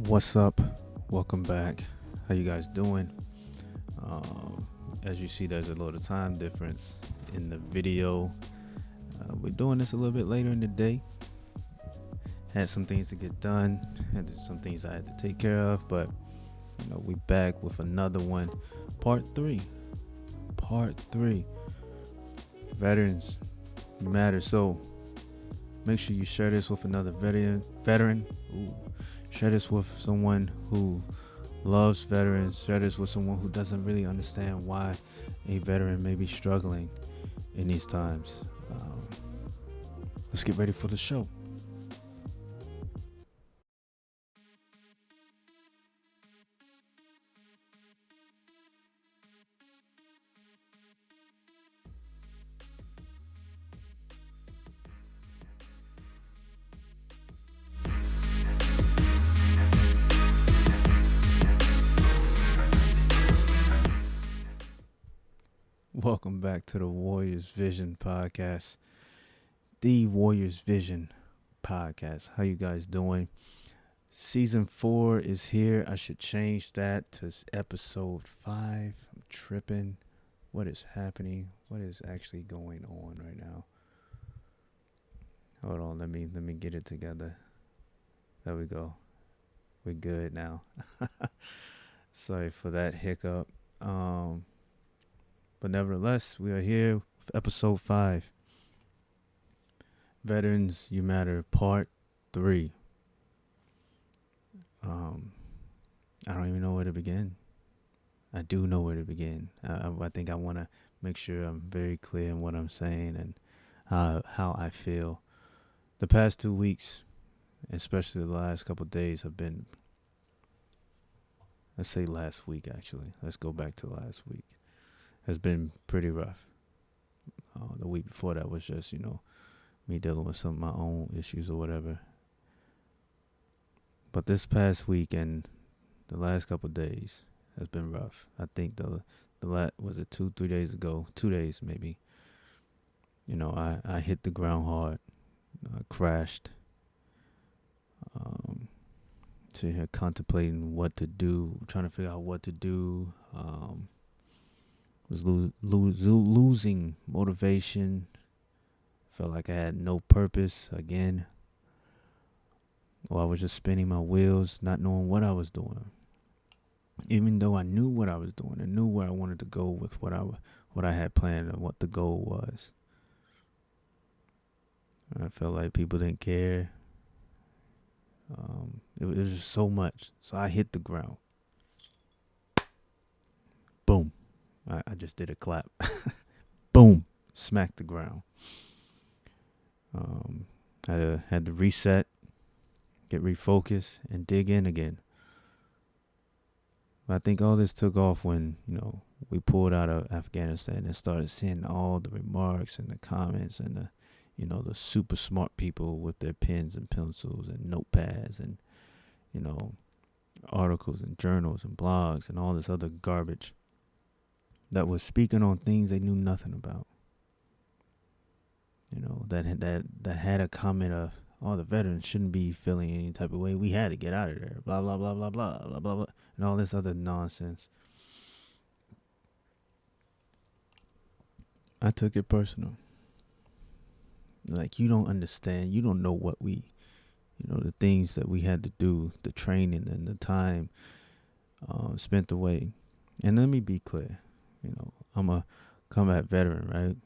What's up? Welcome back. How you guys doing? As you see, there's a little time difference in the video. We're doing this a little bit later in the day. Had some things to get done. Had some things I had to take care of, but we back with another one. Part 3. Part 3. Veterans matter. So make sure you share this with another veteran. Share this with someone who loves veterans. Share this with someone who doesn't really understand why a veteran may be struggling in these times. Let's get ready for the show. Welcome back to the Warriors Vision podcast. The Warriors Vision podcast. How you guys doing? Season 4 is here. I should change that to episode 5. I'm tripping. What is happening? What is actually going on right now? Hold on, let me get it together. There we go. We're good now. Sorry for that hiccup. But nevertheless, we are here with episode 5. Veterans You Matter, part 3. I don't even know where to begin. I do know where to begin. I think I want to make sure I'm very clear in what I'm saying and how I feel. The past 2 weeks, especially the last couple of days, have been, let's say last week actually. Let's go back to last week. Has been pretty rough. The week before that was just, me dealing with some of my own issues or whatever. But this past week and the last couple of days has been rough. I think the was it 2-3 days ago, 2 days maybe. I hit the ground hard, crashed. Sitting here contemplating what to do, trying to figure out what to do. Was losing motivation. Felt like I had no purpose again. Or I was just spinning my wheels, not knowing what I was doing. Even though I knew what I was doing and knew where I wanted to go with what I had planned and what the goal was. I felt like people didn't care. It was just so much. So I hit the ground. Boom. I just did a clap. Boom. Smacked the ground. Had to reset, get refocused, and dig in again. But I think all this took off when, we pulled out of Afghanistan and started seeing all the remarks and the comments and the super smart people with their pens and pencils and notepads and, articles and journals and blogs and all this other garbage that was speaking on things they knew nothing about. That had a comment of, oh, the veterans shouldn't be feeling any type of way. We had to get out of there. Blah, blah, blah, blah, blah, blah, blah, blah, and all this other nonsense. I took it personal. Like, you don't understand. You don't know what the things that we had to do, the training and the time spent away. And let me be clear. I'm a combat veteran, right?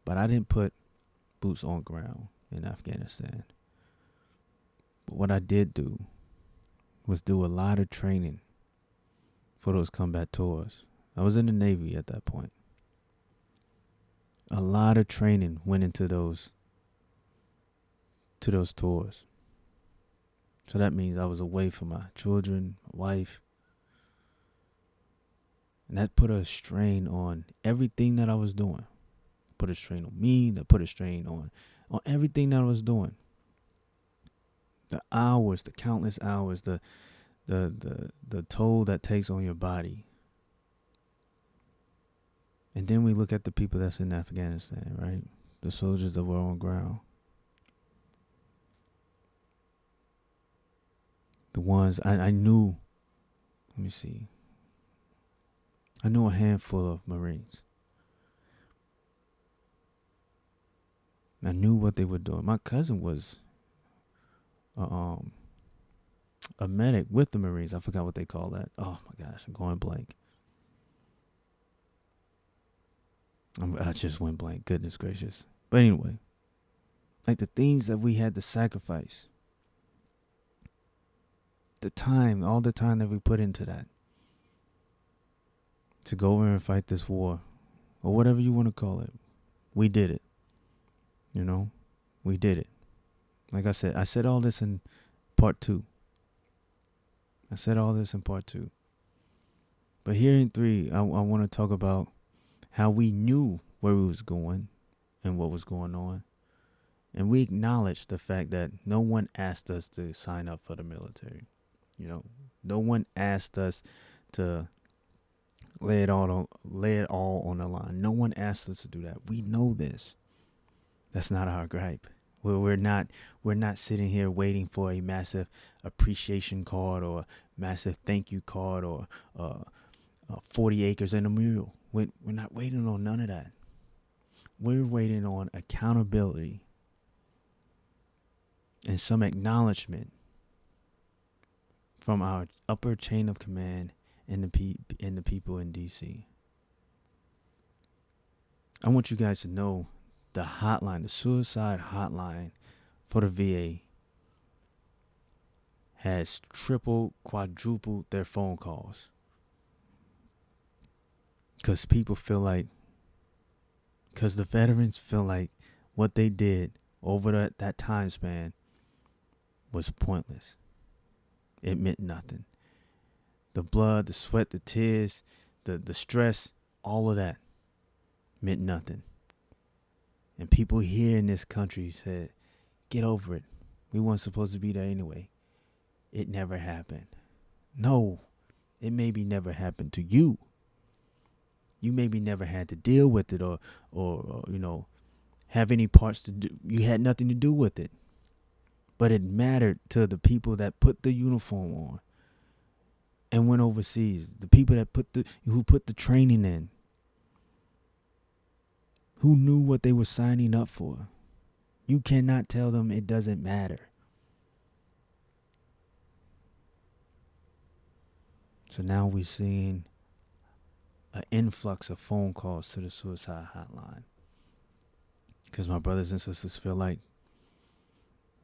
But I didn't put boots on ground in Afghanistan. But what I did do was do a lot of training for those combat tours. I was in the Navy at that point. A lot of training went into those tours. So that means I was away from my children, my wife. And that put a strain on everything that I was doing. Put a strain on me, that put a strain on everything that I was doing. The hours, the countless hours, the toll that takes on your body. And then we look at the people that's in Afghanistan, right? The soldiers that were on ground. The ones I knew, let me see, I knew a handful of Marines. I knew what they were doing. My cousin was a medic with the Marines. I forgot what they call that. Oh my gosh, I'm going blank. I just went blank. Goodness gracious. But anyway, like the things that we had to sacrifice, the time, all the time that we put into that, to go over and fight this war, or whatever you want to call it, we did it. You know, we did it. Like I said all this in part 2. I said all this in part 2. But here in 3, I want to talk about how we knew where we was going and what was going on. And we acknowledged the fact that no one asked us to sign up for the military. You know, no one asked us to lay it all on the line. No one asked us to do that. We know this. That's not our gripe. We're not sitting here waiting for a massive appreciation card or a massive thank you card or 40 acres and a mule. We're not waiting on none of that. We're waiting on accountability and some acknowledgement from our upper chain of command and the people in DC. I want you guys to know the hotline, the suicide hotline for the VA has tripled, quadrupled their phone calls. Because the veterans feel like what they did over that time span was pointless. It meant nothing. The blood, the sweat, the tears, the stress, all of that meant nothing. And people here in this country said, get over it. We weren't supposed to be there anyway. It never happened. No, it maybe never happened to you. You maybe never had to deal with it or have any parts to do. You had nothing to do with it. But it mattered to the people that put the uniform on and went overseas. The people that who put the training in. Who knew what they were signing up for. You cannot tell them it doesn't matter. So now we're seeing an influx of phone calls to the suicide hotline. Because my brothers and sisters feel like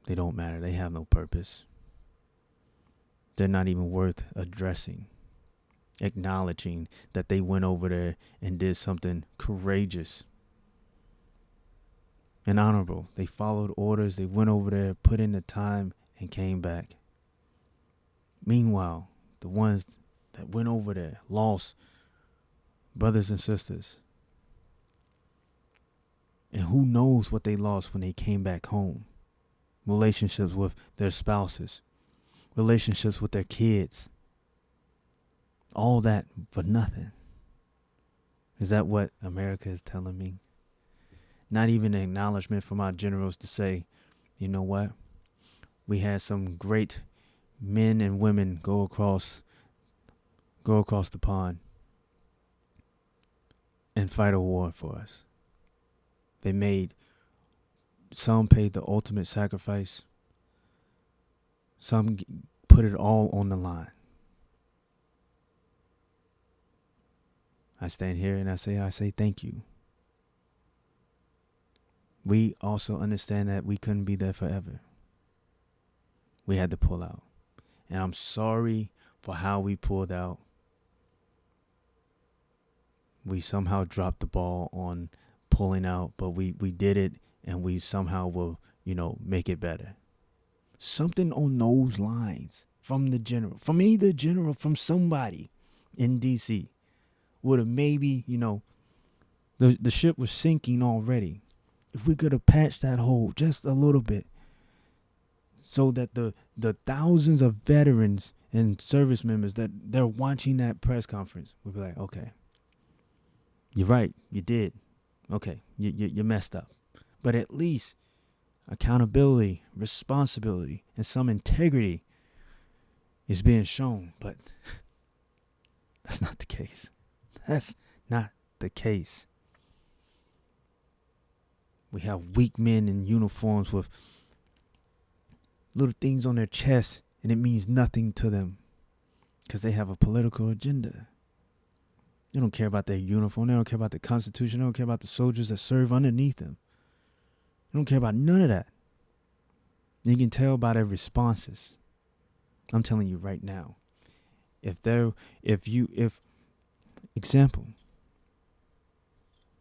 they don't matter. They have no purpose. They're not even worth addressing. Acknowledging that they went over there and did something courageous and honorable. They followed orders. They went over there, put in the time, and came back. Meanwhile, the ones that went over there lost brothers and sisters. And who knows what they lost when they came back home. Relationships with their spouses. Relationships with their kids. All that for nothing. Is that what America is telling me? Not even an acknowledgement from our generals to say, you know what? We had some great men and women go across the pond and fight a war for us. Some paid the ultimate sacrifice. Some put it all on the line. I stand here and I say thank you. We also understand that we couldn't be there forever. We had to pull out. And I'm sorry for how we pulled out. We somehow dropped the ball on pulling out, but we did it, and we somehow will, make it better. Something on those lines from the general, from somebody in DC would have maybe, the ship was sinking already. If we could have patched that hole just a little bit so that the thousands of veterans and service members that they're watching that press conference would be like, okay, you're right, you did. Okay, you messed up. But at least accountability, responsibility, and some integrity is being shown, but that's not the case. That's not the case. We have weak men in uniforms with little things on their chest, and it means nothing to them because they have a political agenda. They don't care about their uniform. They don't care about the Constitution. They don't care about the soldiers that serve underneath them. They don't care about none of that. You can tell by their responses. I'm telling you right now. Example,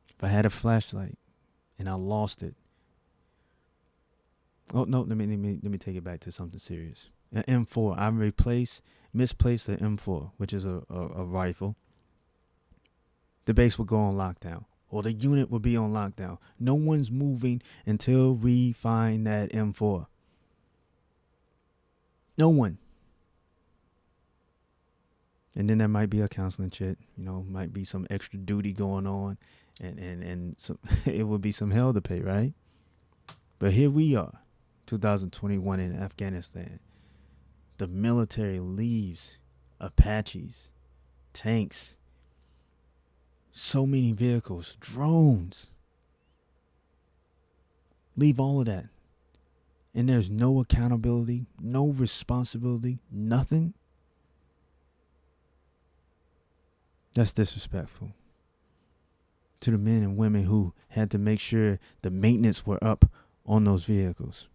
if I had a flashlight and I lost it. Oh no, let me take it back to something serious. An M4. I misplaced the M4, which is a rifle. The base will go on lockdown, or the unit will be on lockdown. No one's moving until we find that M4. No one. And then there might be a counseling shit, might be some extra duty going on, and some it would be some hell to pay, right? But here we are, 2021 in Afghanistan. The military leaves Apaches, tanks, so many vehicles, drones. Leave all of that. And there's no accountability, no responsibility, nothing. That's disrespectful to the men and women who had to make sure the maintenance were up on those vehicles.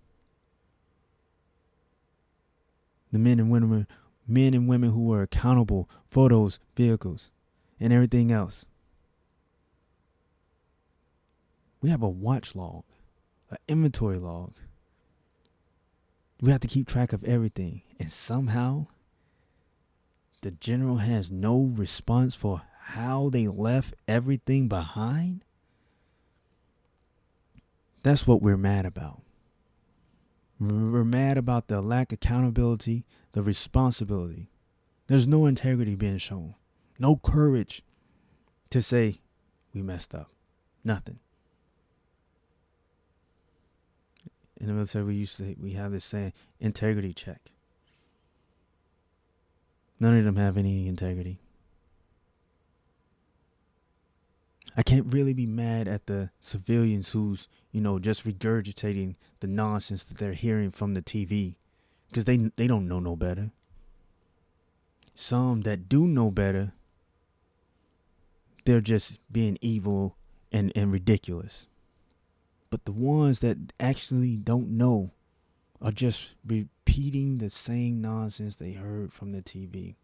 The men and women who were accountable for those vehicles and everything else. We have a watch log, an inventory log. We have to keep track of everything. And somehow, the general has no response for how they left everything behind. That's what we're mad about. We're mad about the lack of accountability, the responsibility. There's no integrity being shown. No courage to say, we messed up. Nothing. In the military, we have this saying, integrity check. None of them have any integrity. I can't really be mad at the civilians who's, just regurgitating the nonsense that they're hearing from the TV, because they don't know no better. Some that do know better, they're just being evil and ridiculous. But the ones that actually don't know are just repeating the same nonsense they heard from the TV.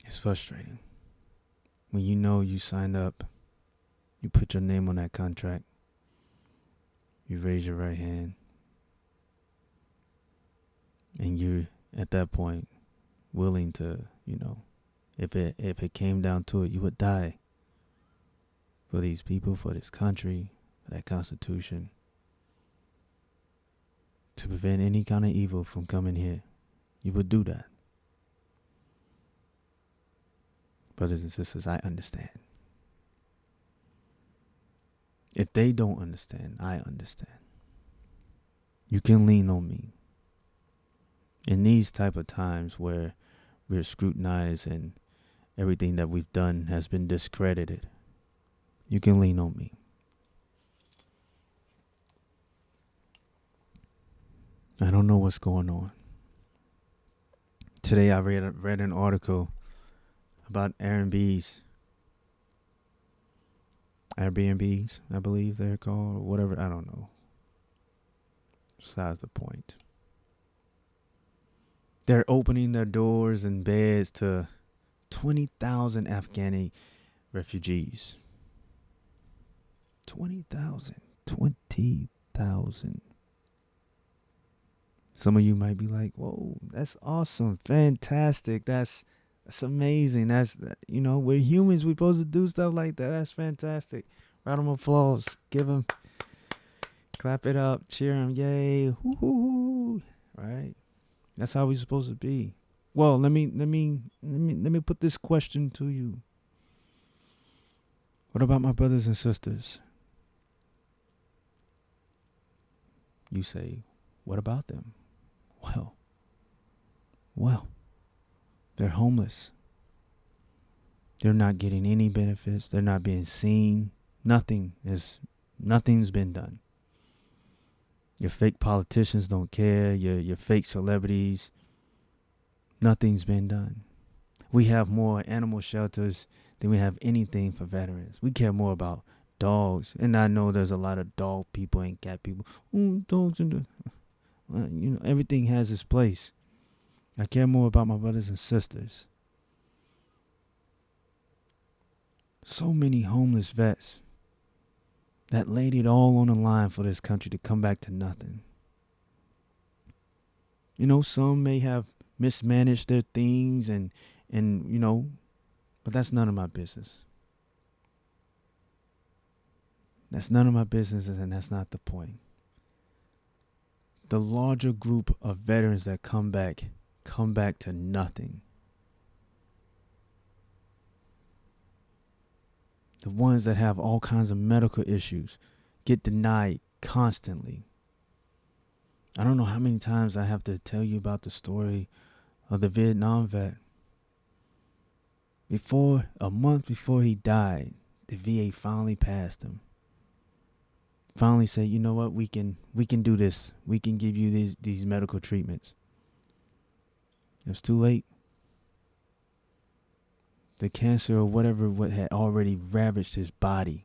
It's frustrating when you signed up, you put your name on that contract, you raise your right hand, and you're at that point willing to, if it came down to it, you would die for these people, for this country, for that Constitution, to prevent any kind of evil from coming here. You would do that. Brothers and sisters, I understand. If they don't understand, I understand. You can lean on me. In these type of times where we're scrutinized and everything that we've done has been discredited, you can lean on me. I don't know what's going on. Today I read an article about Airbnbs, I believe they're called, or whatever, I don't know. Besides the point. They're opening their doors and beds to 20,000 Afghani refugees. 20,000. Some of you might be like, whoa, that's awesome, fantastic, that's amazing. We're humans, we're supposed to do stuff like that. That's fantastic. Round of applause. Give them, clap it up, cheer them, yay, hoo-hoo-hoo. Right? That's how we're supposed to be. Well, let me put this question to you. What about my brothers and sisters You say, what about them? Well, they're homeless. They're not getting any benefits. They're not being seen. Nothing's been done. Your fake politicians don't care. Your fake celebrities. Nothing's been done. We have more animal shelters than we have anything for veterans. We care more about dogs. And I know there's a lot of dog people and cat people. Dogs and everything has its place. I care more about my brothers and sisters. So many homeless vets that laid it all on the line for this country to come back to nothing. Some may have mismanaged their things and but that's none of my business. That's none of my business, and that's not the point. The larger group of veterans that come back to nothing. The ones that have all kinds of medical issues get denied constantly. I don't know how many times I have to tell you about the story of the Vietnam vet. A month before he died, the VA finally passed him. Finally said, you know what, we can do this. We can give you these medical treatments. It was too late. The cancer or whatever what had already ravaged his body.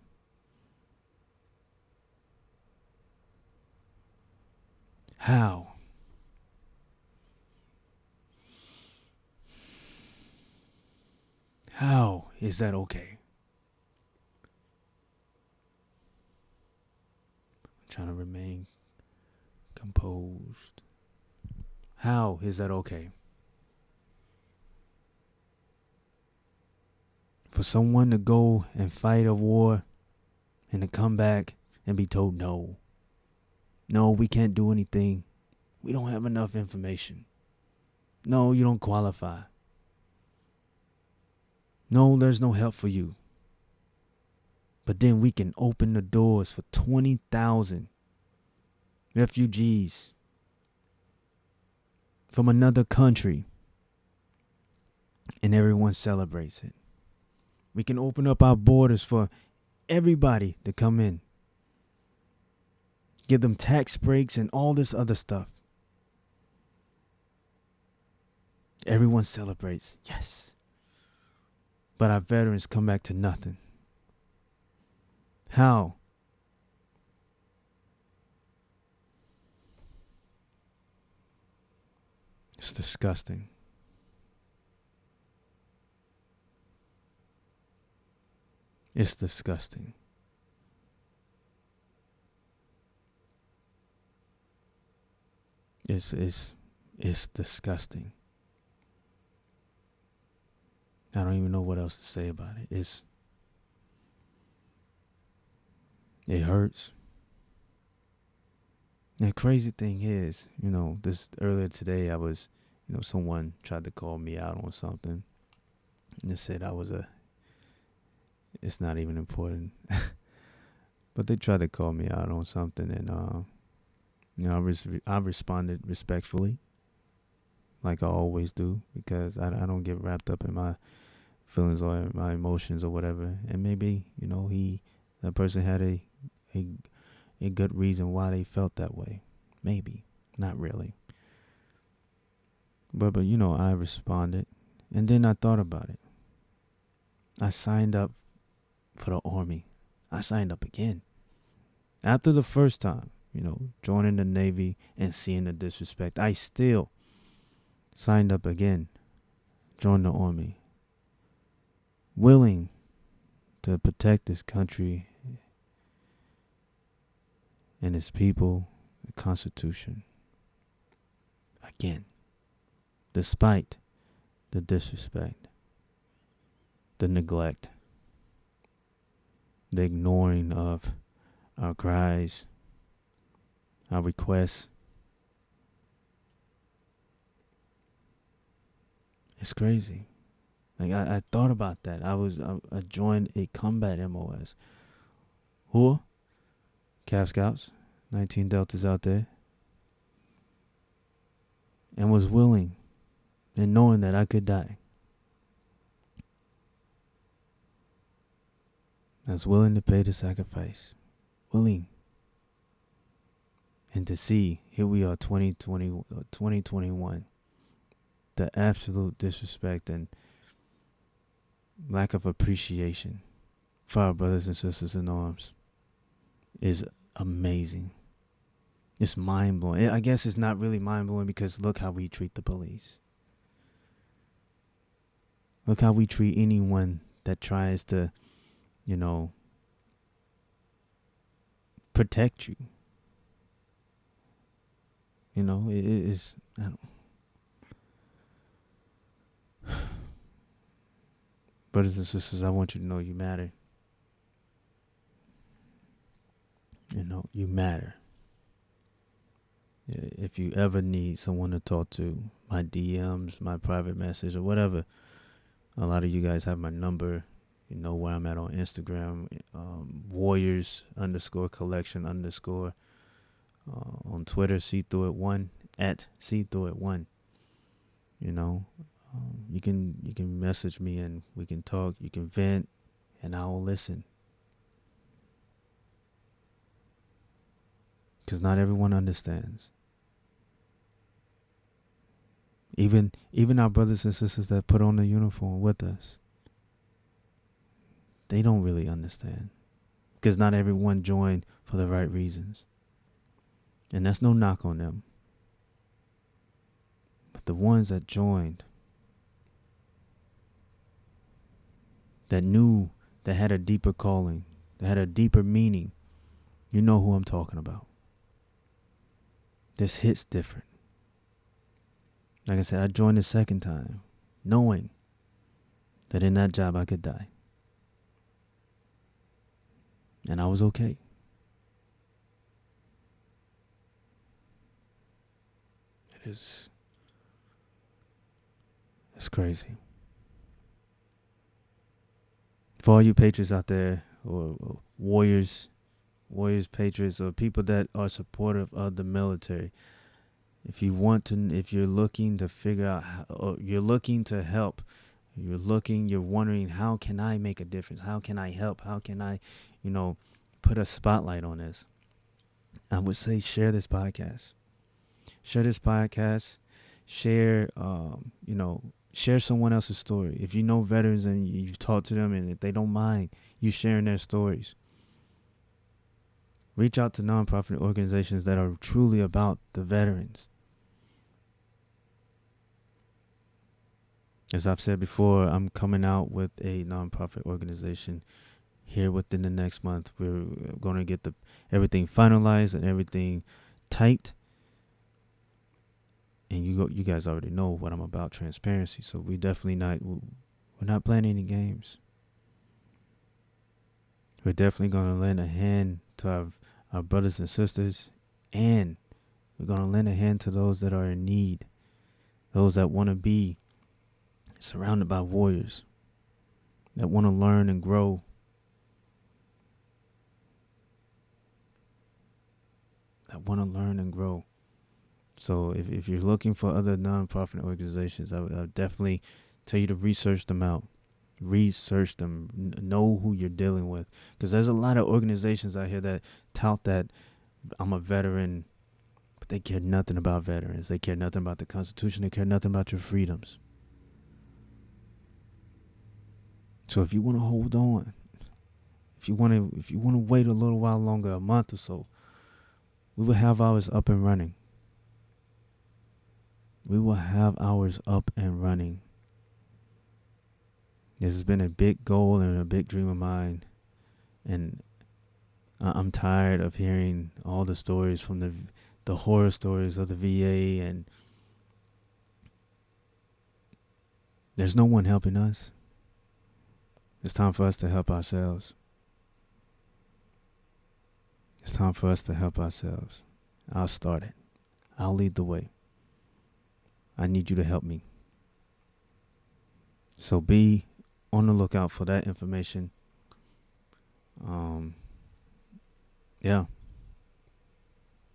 How? How is that okay? I'm trying to remain composed. How is that okay? For someone to go and fight a war and to come back and be told no. No, we can't do anything. We don't have enough information. No, you don't qualify. No, there's no help for you. But then we can open the doors for 20,000 refugees from another country, and everyone celebrates it. We can open up our borders for everybody to come in. Give them tax breaks and all this other stuff. Everyone celebrates, yes. But our veterans come back to nothing. How? It's disgusting. It's disgusting. It's disgusting. I don't even know what else to say about it. It hurts. And the crazy thing is, this earlier today I was, someone tried to call me out on something. And they said it's not even important. But they tried to call me out on something, and I responded respectfully, like I always do, because I don't get wrapped up in my feelings or my emotions or whatever. And maybe, that person had a good reason why they felt that way. Maybe. Not really. But I responded. And then I thought about it. I signed up for the Army. I signed up again. After the first time, joining the Navy and seeing the disrespect, I still signed up again, joined the Army. Willing to protect this country and its people, the Constitution. Again, despite the disrespect, the neglect, the ignoring of our cries, our requests. It's crazy. Like I thought about that. I joined a combat MOS. Who? Calf Scouts, 19 Deltas out there. and was willing and knowing that I could die. I was willing to pay the sacrifice. Willing. And to see, here we are, 2021, the absolute disrespect and lack of appreciation for our brothers and sisters in arms is amazing. It's mind-blowing. I guess it's not really mind-blowing because look how we treat the police. Look how we treat anyone that tries to, protect you. It is, I don't. Brothers and sisters, I want you to know you matter. You matter. If you ever need someone to talk to, my DMs, my private message, or whatever, a lot of you guys have my number. You know where I'm at on Instagram, Warriors_collection_. On Twitter, See Through It One, at See Through It One. You can message me and we can talk. You can vent, and I will listen. Because not everyone understands. Even our brothers and sisters that put on the uniform with us, they don't really understand. Because not everyone joined for the right reasons. And that's no knock on them. But the ones that joined, that knew, that had a deeper calling, that had a deeper meaning, you know who I'm talking about. This hits different. Like I said, I joined the second time, knowing that in that job I could die. And I was okay. It's crazy. For all you patriots out there, or warriors, patriots, or people that are supportive of the military, if you're looking to figure out or you're looking to help, you're wondering, how can I make a difference? How can I help? How can I, put a spotlight on this? I would say share this podcast. Share, share someone else's story. If you know veterans and you've talked to them and if they don't mind you sharing their stories, reach out to nonprofit organizations that are truly about the veterans. As I've said before, I'm coming out with a nonprofit organization here within the next month. We're going to get everything finalized and everything tight. And you guys already know what I'm about, transparency. So we're not playing any games. We're definitely going to lend a hand to our brothers and sisters, and we're going to lend a hand to those that are in need, those that want to be surrounded by warriors, that want to learn and grow. So if you're looking for other nonprofit organizations, I would definitely tell you to research them out. Research them. Know who you're dealing with. Because there's a lot of organizations out here that tout that I'm a veteran, but they care nothing about veterans. They care nothing about the Constitution. They care nothing about your freedoms. So if you want to hold on, if you want to wait a little while longer, a month or so, we will have ours up and running. This has been a big goal and a big dream of mine. And I'm tired of hearing all the stories from the horror stories of the VA, and there's no one helping us. It's time for us to help ourselves. I'll start it. I'll lead the way. I need you to help me. So be on the lookout for that information. Be on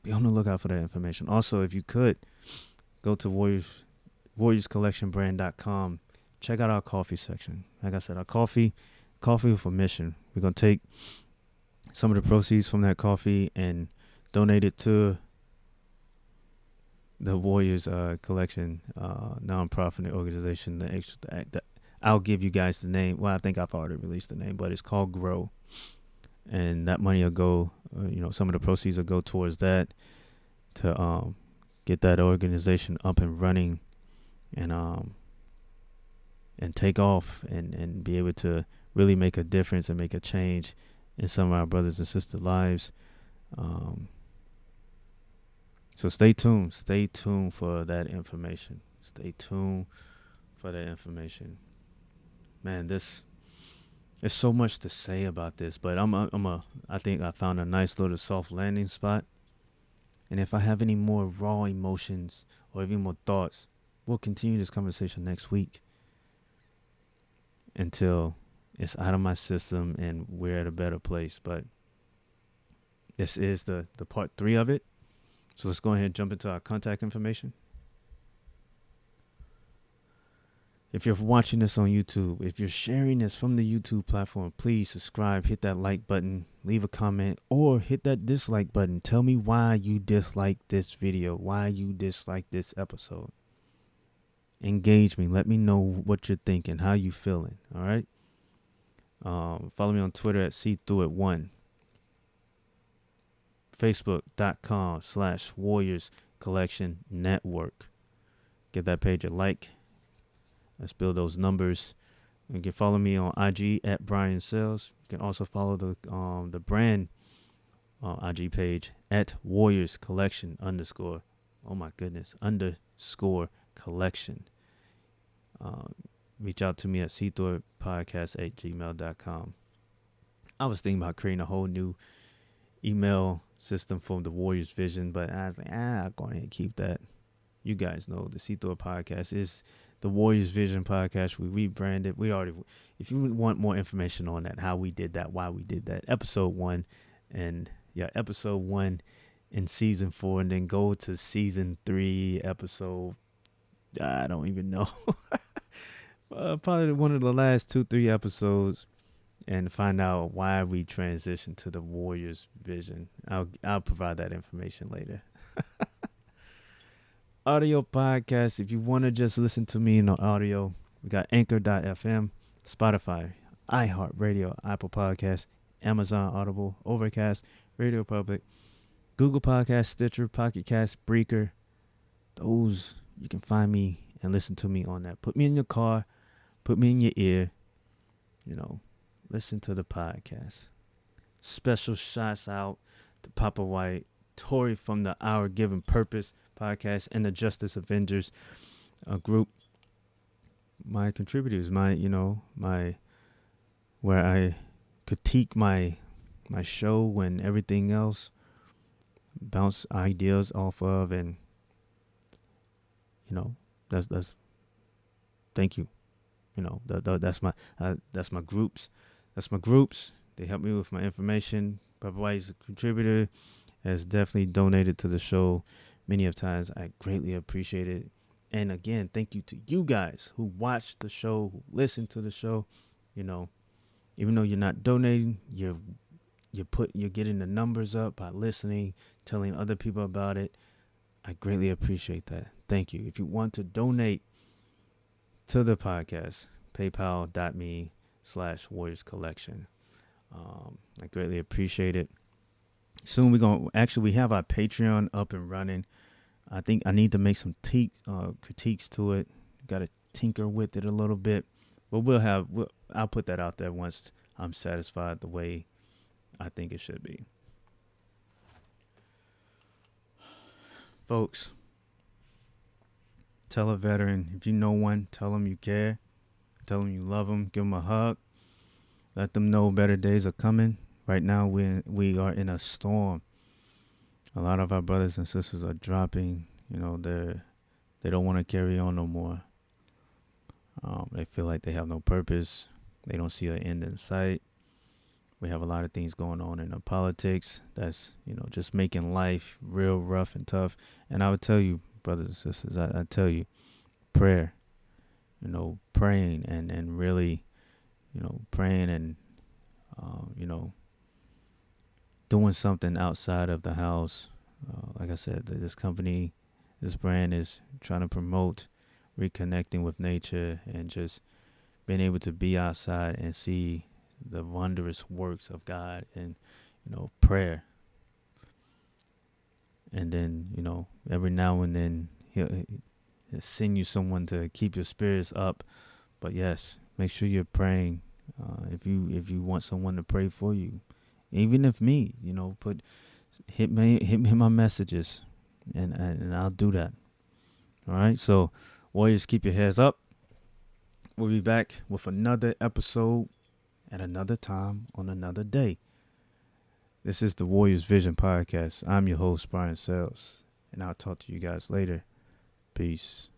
the lookout for that information. Also, if you could, go to warriorscollectionbrand.com. Check out our coffee section. Like I said, our coffee with a mission. We're going to take some of the proceeds from that coffee and donate it to the Warriors Collection nonprofit organization. I'll give you guys the name. Well, I think I've already released the name, but it's called Grow. And that money will go, some of the proceeds will go towards that to get that organization up and running and take off and be able to really make a difference and make a change in some of our brothers and sisters' lives. So stay tuned. Stay tuned for that information. Man, there's so much to say about this, but I think I found a nice little soft landing spot. And if I have any more raw emotions or even more thoughts, we'll continue this conversation next week until it's out of my system and we're at a better place. But this is the part 3 of it. So let's go ahead and jump into our contact information. If you're watching this on YouTube, if you're sharing this from the YouTube platform, please subscribe, hit that like button, leave a comment, or hit that dislike button. Tell me why you dislike this video, why you dislike this episode. Engage me. Let me know what you're thinking, how you feeling, all right? Follow me on Twitter at SeeThroughIt1. Facebook.com/Warriors Collection Network. Give that page a like. Let's build those numbers. You can follow me on IG at Brian Sales. You can also follow the brand IG page at Warriors Collection _ oh my goodness, _ collection. Reach out to me at seethroughitpodcast@gmail.com. I was thinking about creating a whole new email system for the Warriors Vision, but I was like, I'll go ahead and keep that. You guys know the See Through It podcast is the Warriors Vision podcast. We rebranded. If you want more information on that, how we did that, why we did that, episode 1 in season 4, and then go to season 3 episode, I don't even know. Probably one of the last 2-3 episodes, and find out why we transitioned to the Warriors Vision. I'll provide that information later. Audio podcast. If you want to just listen to me in the audio, we got Anchor.fm, Spotify, iHeartRadio, Apple Podcasts, Amazon Audible, Overcast, Radio Public, Google Podcasts, Stitcher, Pocket Cast, Breaker. Those, you can find me and listen to me on that. Put me in your car, put me in your ear, listen to the podcast. Special shots out to Papa White, Tori from the Our Given Purpose podcast, and the Justice Avengers group. My contributors, where I critique my show and everything else, bounce ideas off of, and that's thank you. That's my groups. That's my groups. They help me with my information. Papa White's a contributor, has definitely donated to the show many of times. I greatly appreciate it. And again, thank you to you guys who watch the show, who listen to the show. Even though you're not donating, you're getting the numbers up by listening, telling other people about it. I greatly appreciate that. Thank you. If you want to donate to the podcast, paypal.me/Warriors Collection. I greatly appreciate it. Soon we have our Patreon up and running. I think I need to make some critiques to it. Got to tinker with it a little bit, but I'll put that out there once I'm satisfied the way I think it should be. Folks, tell a veteran, if you know one, tell them you care. Tell them you love them. Give them a hug. Let them know better days are coming. Right now, we are in a storm. A lot of our brothers and sisters are dropping. They don't want to carry on no more. They feel like they have no purpose. They don't see an end in sight. We have a lot of things going on in the politics that's, just making life real rough and tough. And I would tell you, brothers and sisters. I tell you, prayer, praying and really, praying and, doing something outside of the house. Like I said, this company, this brand is trying to promote reconnecting with nature and just being able to be outside and see the wondrous works of God and, prayer. And then, every now and then he'll send you someone to keep your spirits up. But yes, make sure you're praying. If you want someone to pray for you, even if me, hit me my messages, and I'll do that. All right. So, warriors, keep your heads up. We'll be back with another episode at another time on another day. This is the Warriors Vision Podcast. I'm your host, Brian Sells, and I'll talk to you guys later. Peace.